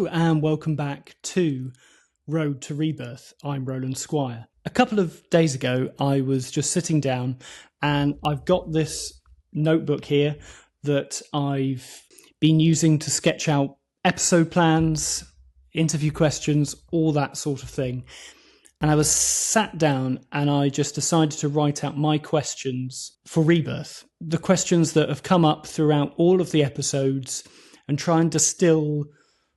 Hello and welcome back to Road to Rebirth. I'm Roland Squire. A couple of days ago, I was just sitting down and I've got this notebook here that I've been using to sketch out episode plans, interview questions, all that sort of thing. And I was sat down and I just decided to write out my questions for Rebirth. The questions that have come up throughout all of the episodes and try and distill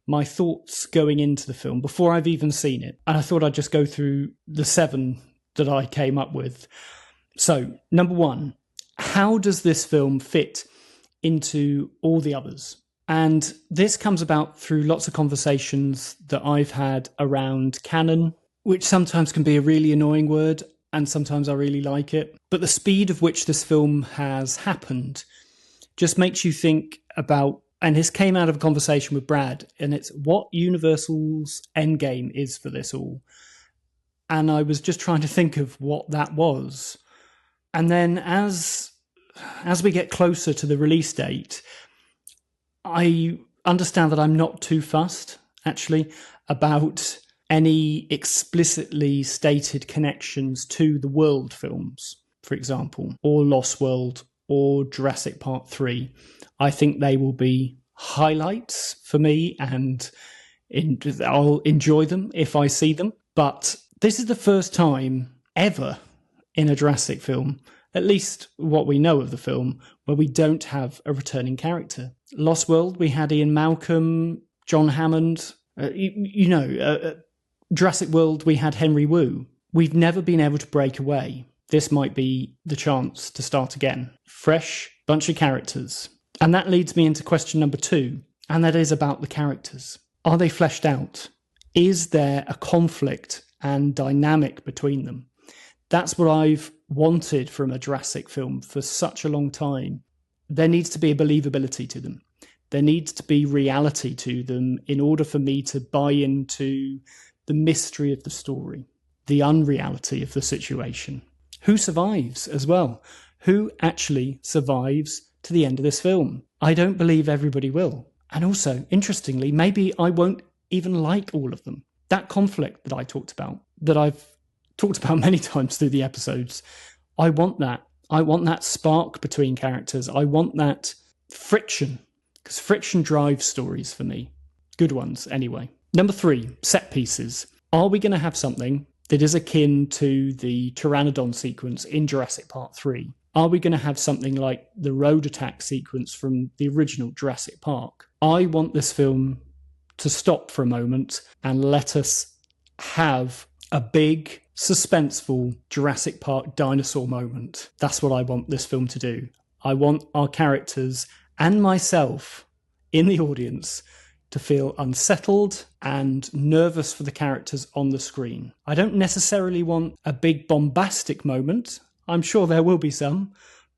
my thoughts going into the film before I've even seen it. And I thought I'd just go through the 7 that I came up with. So, number 1, how does this film fit into all the others? And this comes about through lots of conversations that I've had around canon, which sometimes can be a really annoying word, and sometimes I really like it. But the speed of which this film has happened just makes you think about, and this came out of a conversation with Brad, and it's what Universal's endgame is for this all. And I was just trying to think of what that was. And then as we get closer to the release date, I understand that I'm not too fussed, actually, about any explicitly stated connections to the World films, for example, or Lost World, or Jurassic Park 3. I think they will be highlights for me, and I'll enjoy them if I see them. But this is the first time ever in a Jurassic film, at least what we know of the film, where we don't have a returning character. Lost World, we had Ian Malcolm, John Hammond, Jurassic World, we had Henry Wu. We've never been able to break away. This might be the chance to start again. Fresh bunch of characters. And that leads me into question number 2, and that is about the characters. Are they fleshed out? Is there a conflict and dynamic between them? That's what I've wanted from a Jurassic film for such a long time. There needs to be a believability to them. There needs to be reality to them in order for me to buy into the mystery of the story, the unreality of the situation. Who survives as well? Who actually survives to the end of this film? I don't believe everybody will. And also, interestingly, maybe I won't even like all of them. That conflict that I talked about, that I've talked about many times through the episodes, I want that. I want that spark between characters. I want that friction, because friction drives stories for me. Good ones, anyway. Number 3, set pieces. Are we going to have something that is akin to the Pteranodon sequence in Jurassic Park 3? Are we going to have something like the road attack sequence from the original Jurassic Park? I want this film to stop for a moment and let us have a big, suspenseful Jurassic Park dinosaur moment. That's what I want this film to do. I want our characters and myself in the audience to feel unsettled and nervous for the characters on the screen. I don't necessarily want a big bombastic moment. I'm sure there will be some,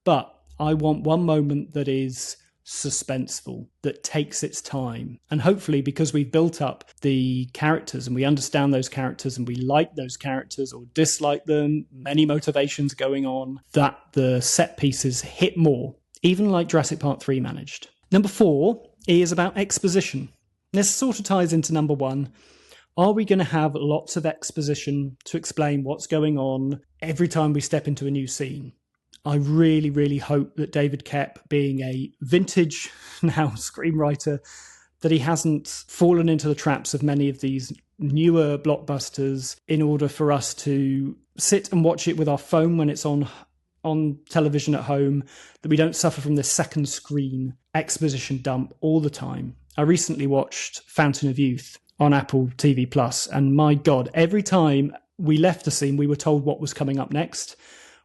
but I want one moment that is suspenseful, that takes its time. And hopefully, because we've built up the characters and we understand those characters and we like those characters or dislike them, many motivations going on, that the set pieces hit more, even like Jurassic Park 3 managed. Number 4 is about exposition. This sort of ties into number 1. Are we going to have lots of exposition to explain what's going on every time we step into a new scene? I really, really hope that David Koepp, being a vintage now screenwriter, that he hasn't fallen into the traps of many of these newer blockbusters in order for us to sit and watch it with our phone when it's on television at home, that we don't suffer from this second screen exposition dump all the time. I recently watched Fountain of Youth on Apple TV Plus, and my God, every time we left the scene, we were told what was coming up next.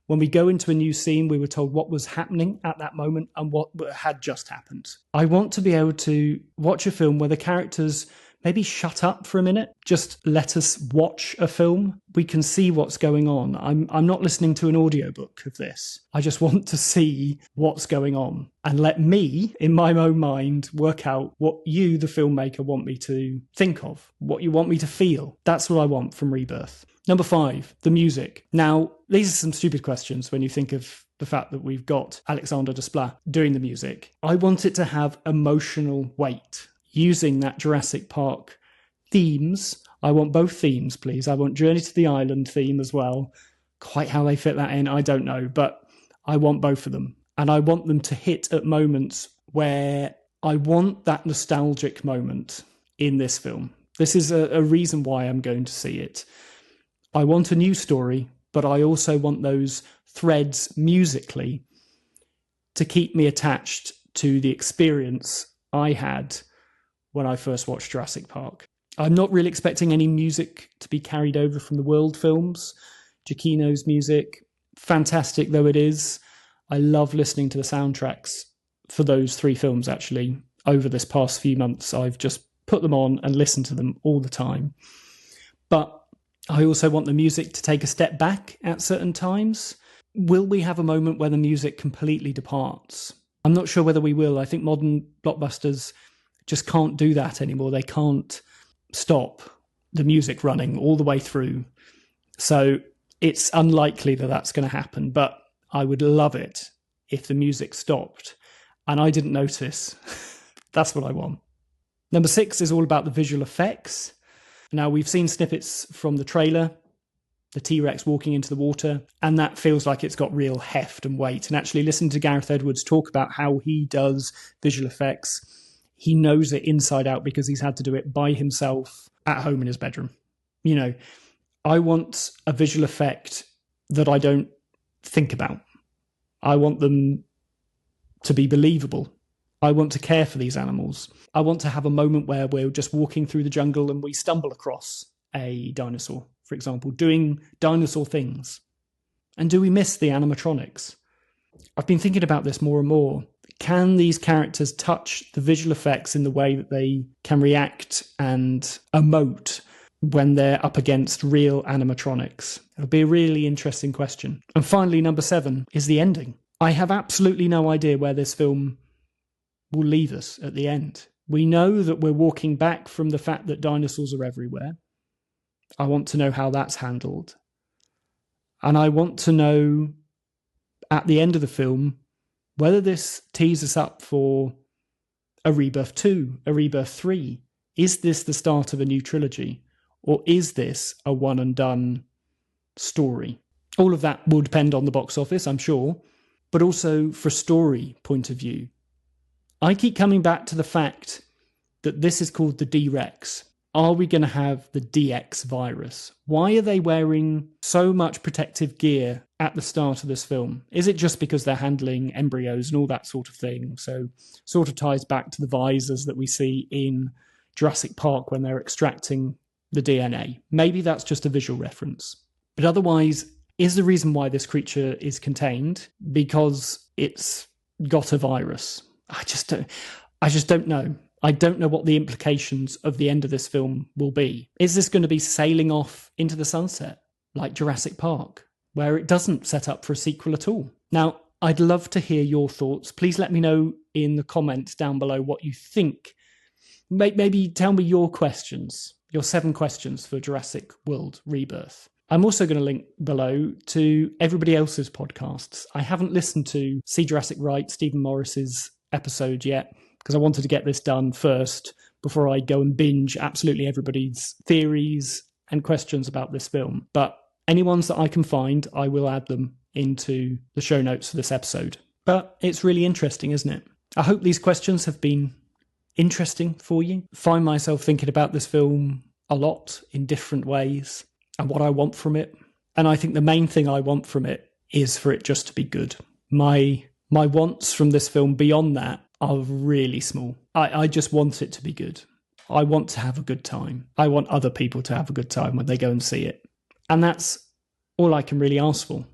When we go into a new scene, we were told what was happening at that moment and what had just happened. I want to be able to watch a film where the characters maybe shut up for a minute, just let us watch a film. We can see what's going on. I'm not listening to an audiobook of this. I just want to see what's going on and let me, in my own mind, work out what you, the filmmaker, want me to think of, what you want me to feel. That's what I want from Rebirth. Number 5, the music. Now, these are some stupid questions when you think of the fact that we've got Alexander Desplat doing the music. I want it to have emotional weight. using that Jurassic Park themes. I want both themes, please. I want Journey to the Island theme as well. Quite how they fit that in, I don't know, but I want both of them. And I want them to hit at moments where I want that nostalgic moment in this film. This is a reason why I'm going to see it. I want a new story, but I also want those threads musically to keep me attached to the experience I had when I first watched Jurassic Park. I'm not really expecting any music to be carried over from the World films. Giacchino's music, fantastic though it is, I love listening to the soundtracks for those 3 films, actually. Over this past few months, I've just put them on and listened to them all the time. But I also want the music to take a step back at certain times. Will we have a moment where the music completely departs? I'm not sure whether we will. I think modern blockbusters just can't do that anymore. They can't stop the music running all the way through. So it's unlikely that that's going to happen, but I would love it if the music stopped and I didn't notice. That's what I want. Number 6 is all about the visual effects. Now, we've seen snippets from the trailer, the T-Rex walking into the water, and that feels like it's got real heft and weight. And actually listening to Gareth Edwards talk about how he does visual effects, he knows it inside out because he's had to do it by himself at home in his bedroom. You know, I want a visual effect that I don't think about. I want them to be believable. I want to care for these animals. I want to have a moment where we're just walking through the jungle and we stumble across a dinosaur, for example, doing dinosaur things. And do we miss the animatronics? I've been thinking about this more and more. Can these characters touch the visual effects in the way that they can react and emote when they're up against real animatronics? It'll be a really interesting question. And finally, number 7 is the ending. I have absolutely no idea where this film will leave us at the end. We know that we're walking back from the fact that dinosaurs are everywhere. I want to know how that's handled. And I want to know at the end of the film whether this tees us up for a Rebirth 2, a Rebirth 3. Is this the start of a new trilogy? Or is this a one and done story? All of that will depend on the box office, I'm sure, but also for a story point of view. I keep coming back to the fact that this is called the D-Rex. Are we going to have the DX virus? Why are they wearing so much protective gear at the start of this film? Is it just because they're handling embryos and all that sort of thing? So sort of ties back to the visors that we see in Jurassic Park when they're extracting the DNA. Maybe that's just a visual reference. But otherwise, is the reason why this creature is contained because it's got a virus? I just don't know. I don't know what the implications of the end of this film will be. Is this going to be sailing off into the sunset like Jurassic Park, where it doesn't set up for a sequel at all? Now, I'd love to hear your thoughts. Please let me know in the comments down below what you think. Maybe tell me your questions, your 7 questions for Jurassic World Rebirth. I'm also going to link below to everybody else's podcasts. I haven't listened to See Jurassic Right, Stephen Morris's episode yet, because I wanted to get this done first before I go and binge absolutely everybody's theories and questions about this film. But any ones that I can find, I will add them into the show notes for this episode. But it's really interesting, isn't it? I hope these questions have been interesting for you. Find myself thinking about this film a lot in different ways and what I want from it. And I think the main thing I want from it is for it just to be good. My wants from this film beyond that are really small. I just want it to be good. I want to have a good time. I want other people to have a good time when they go and see it. And that's all I can really ask for.